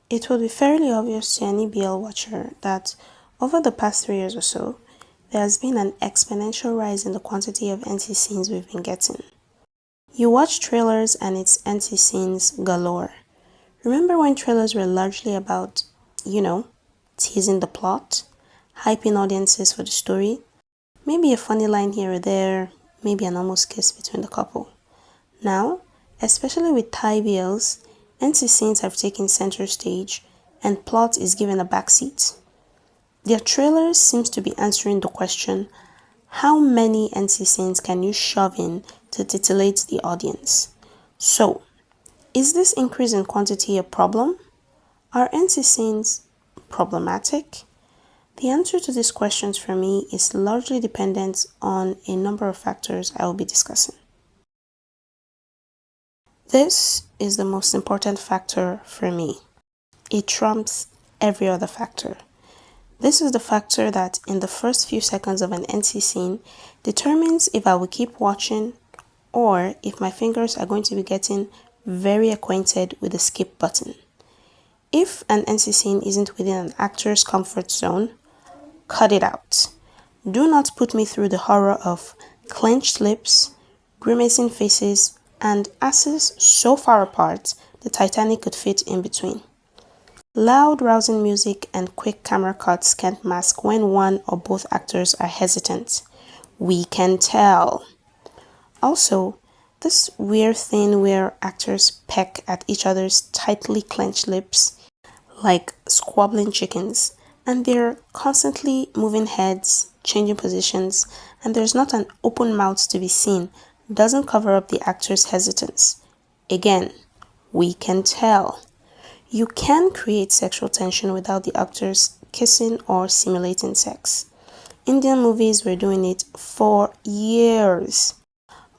It would be fairly obvious to any BL watcher that over the past 3 years or so, there has been an exponential rise in the quantity of NC scenes we've been getting. You watch trailers and it's NC scenes galore. Remember when trailers were largely about, teasing the plot, hyping audiences for the story, maybe a funny line here or there, maybe an almost kiss between the couple. Now, especially with Thai BLs, NC scenes have taken center stage and plot is given a backseat. Their trailers seems to be answering the question, how many NC scenes can you shove in to titillate the audience? So, is this increase in quantity a problem? Are NC scenes problematic? The answer to these questions for me is largely dependent on a number of factors I will be discussing. This is the most important factor for me. It trumps every other factor. This is the factor that in the first few seconds of an NC scene determines if I will keep watching or if my fingers are going to be getting very acquainted with the skip button. If an NC scene isn't within an actor's comfort zone, cut it out. Do not put me through the horror of clenched lips, grimacing faces, and asses so far apart the Titanic could fit in between. Loud, rousing music and quick camera cuts can't mask when one or both actors are hesitant. We can tell. Also, this weird thing where actors peck at each other's tightly clenched lips like squabbling chickens, and they're constantly moving heads, changing positions, and there's not an open mouth to be seen, doesn't cover up the actor's hesitance. Again, we can tell. You can create sexual tension without the actors kissing or simulating sex. Indian movies were doing it for years.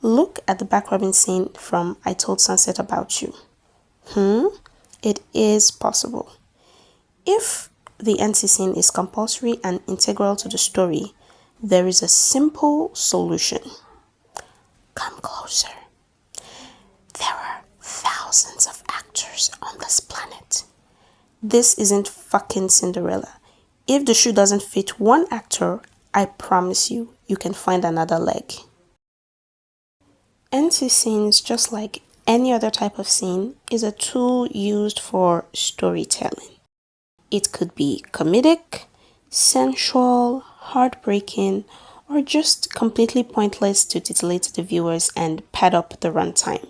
Look at the backrubbing scene from I Told Sunset About You. It is possible. If the NC scene is compulsory and integral to the story, there is a simple solution. Come closer. There are thousands of actors on this planet. This isn't fucking Cinderella. If the shoe doesn't fit one actor, I promise you, you can find another leg. NC scenes, just like any other type of scene, is a tool used for storytelling. It could be comedic, sensual, heartbreaking, or just completely pointless to titillate the viewers and pad up the runtime.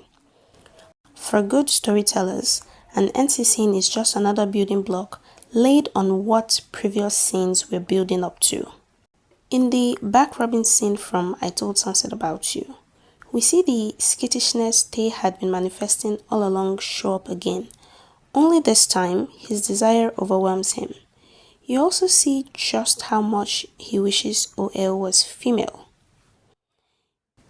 For good storytellers, an NC scene is just another building block laid on what previous scenes were building up to. In the backrubbing scene from I Told Sunset About You, we see the skittishness Tay had been manifesting all along show up again. Only this time, his desire overwhelms him. You also see just how much he wishes OL was female.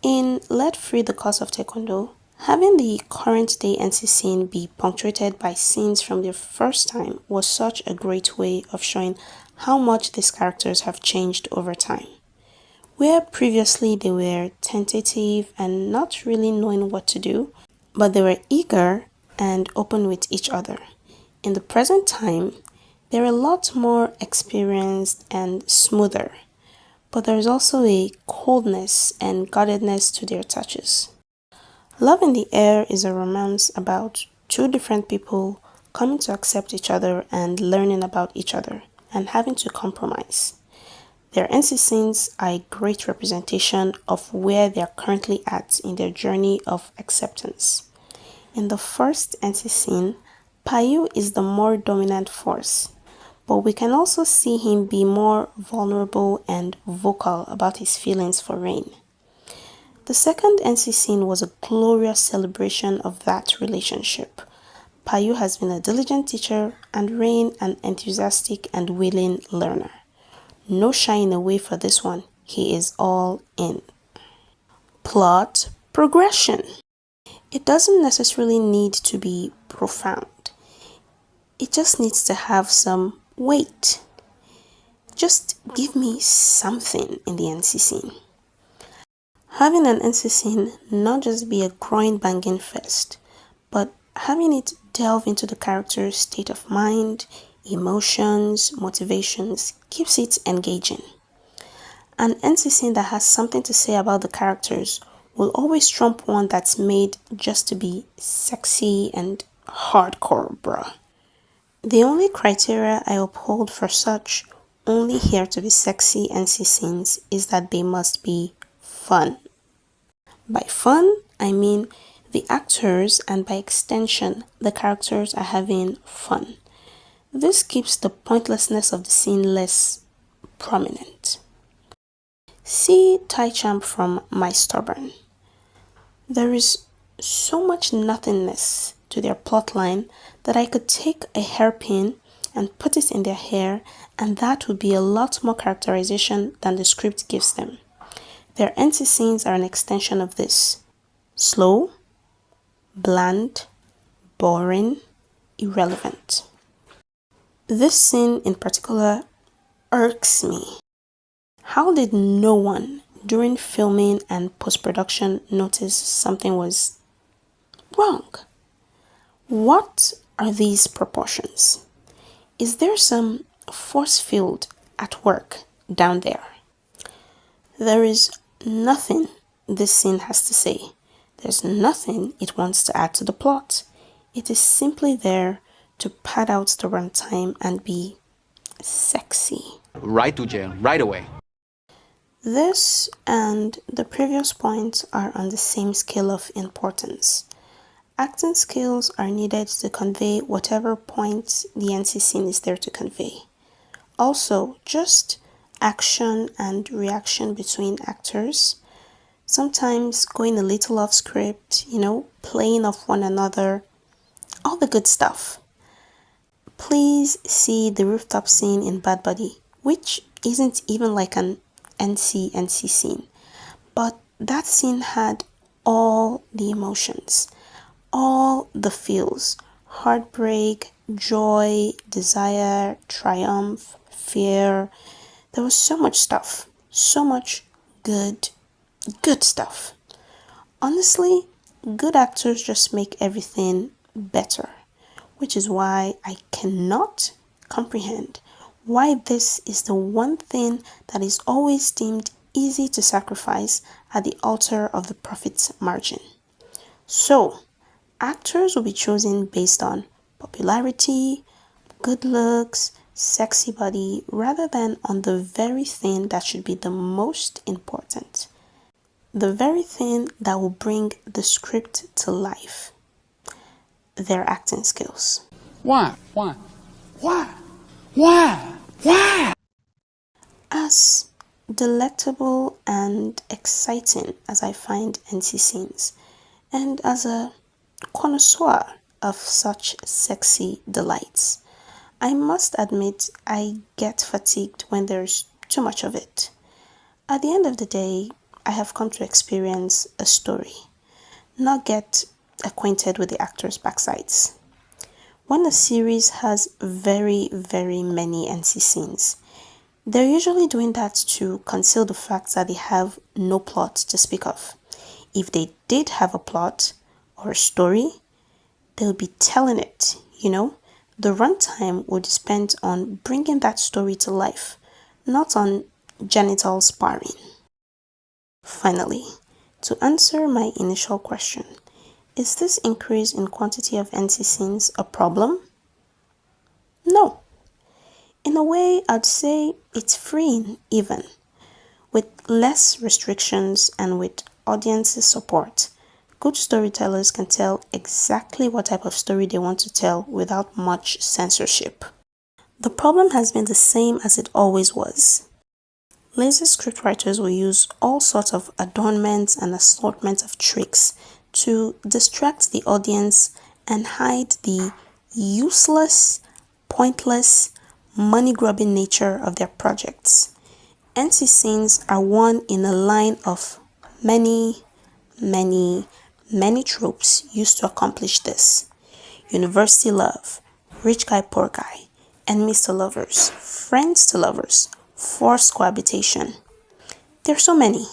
In Let Free the Cause of Taekwondo, having the current day NC scene be punctuated by scenes from their first time was such a great way of showing how much these characters have changed over time. Where previously they were tentative and not really knowing what to do, but they were eager and open with each other. In the present time, they're a lot more experienced and smoother, but there's also a coldness and guardedness to their touches. Love in the Air is a romance about two different people coming to accept each other and learning about each other and having to compromise. Their NC scenes are a great representation of where they are currently at in their journey of acceptance. In the first NC scene, Payu is the more dominant force, but we can also see him be more vulnerable and vocal about his feelings for Rain. The second NC scene was a glorious celebration of that relationship. Payu has been a diligent teacher and Rain an enthusiastic and willing learner. No shying away for this one, he is all in. Plot progression. It doesn't necessarily need to be profound. It just needs to have some weight. Just give me something in the NC scene. Having an NC scene not just be a groin banging fest, but having it delve into the character's state of mind, emotions, motivations, keeps it engaging. An NC scene that has something to say about the characters will always trump one that's made just to be sexy and hardcore, bruh. The only criteria I uphold for such only here to be sexy NC scenes is that they must be fun. By fun, I mean the actors and by extension, the characters are having fun. This keeps the pointlessness of the scene less prominent. See Tai Champ from My Stubborn. There is so much nothingness to their plotline that I could take a hairpin and put it in their hair, and that would be a lot more characterization than the script gives them. Their NC scenes are an extension of this. Slow, bland, boring, irrelevant. This scene in particular irks me. How did no one during filming and post-production notice something was wrong? What are these proportions? Is there some force field at work down there? There is nothing this scene has to say. There's nothing it wants to add to the plot. It is simply there to pad out the runtime and be sexy. Right to jail, right away. This and the previous points are on the same scale of importance. Acting skills are needed to convey whatever point the NC scene is there to convey. Also, just action and reaction between actors, sometimes going a little off script, playing off one another, all the good stuff. Please see the rooftop scene in Bad Buddy, which isn't even like an NC scene, but that scene had all the emotions, all the feels: heartbreak, joy, desire, triumph, fear. There was so much stuff, so much good stuff. Honestly, good actors just make everything better, which is why I cannot comprehend why this is the one thing that is always deemed easy to sacrifice at the altar of the profit margin. So, actors will be chosen based on popularity, good looks, sexy body, rather than on the very thing that should be the most important. The very thing that will bring the script to life. Their acting skills. Why? As delectable and exciting as I find NC scenes, and as a connoisseur of such sexy delights, I must admit I get fatigued when there's too much of it. At the end of the day, I have come to experience a story, not get acquainted with the actors' backsides. When a series has very, very many NC scenes, they're usually doing that to conceal the fact that they have no plot to speak of. If they did have a plot or a story, they would be telling it, The runtime would be spent on bringing that story to life, not on genital sparring. Finally, to answer my initial question, is this increase in quantity of NC scenes a problem? No. In a way, I'd say it's freeing even. With less restrictions and with audience's support, good storytellers can tell exactly what type of story they want to tell without much censorship. The problem has been the same as it always was. Lazy scriptwriters will use all sorts of adornments and assortment of tricks to distract the audience and hide the useless, pointless, money-grubbing nature of their projects. NC scenes are one in a line of many tropes used to accomplish this. University love, rich guy, poor guy, enemies to lovers, friends to lovers, forced cohabitation. There are so many.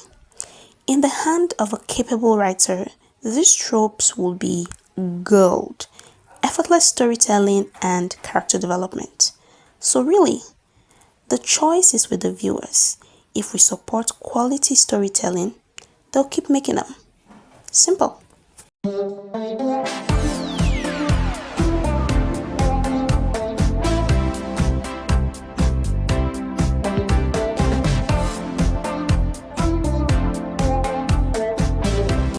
In the hand of a capable writer, these tropes will be gold effortless storytelling, and character development. So really, the choice is with the viewers. If we support quality storytelling, they'll keep making them. Simple.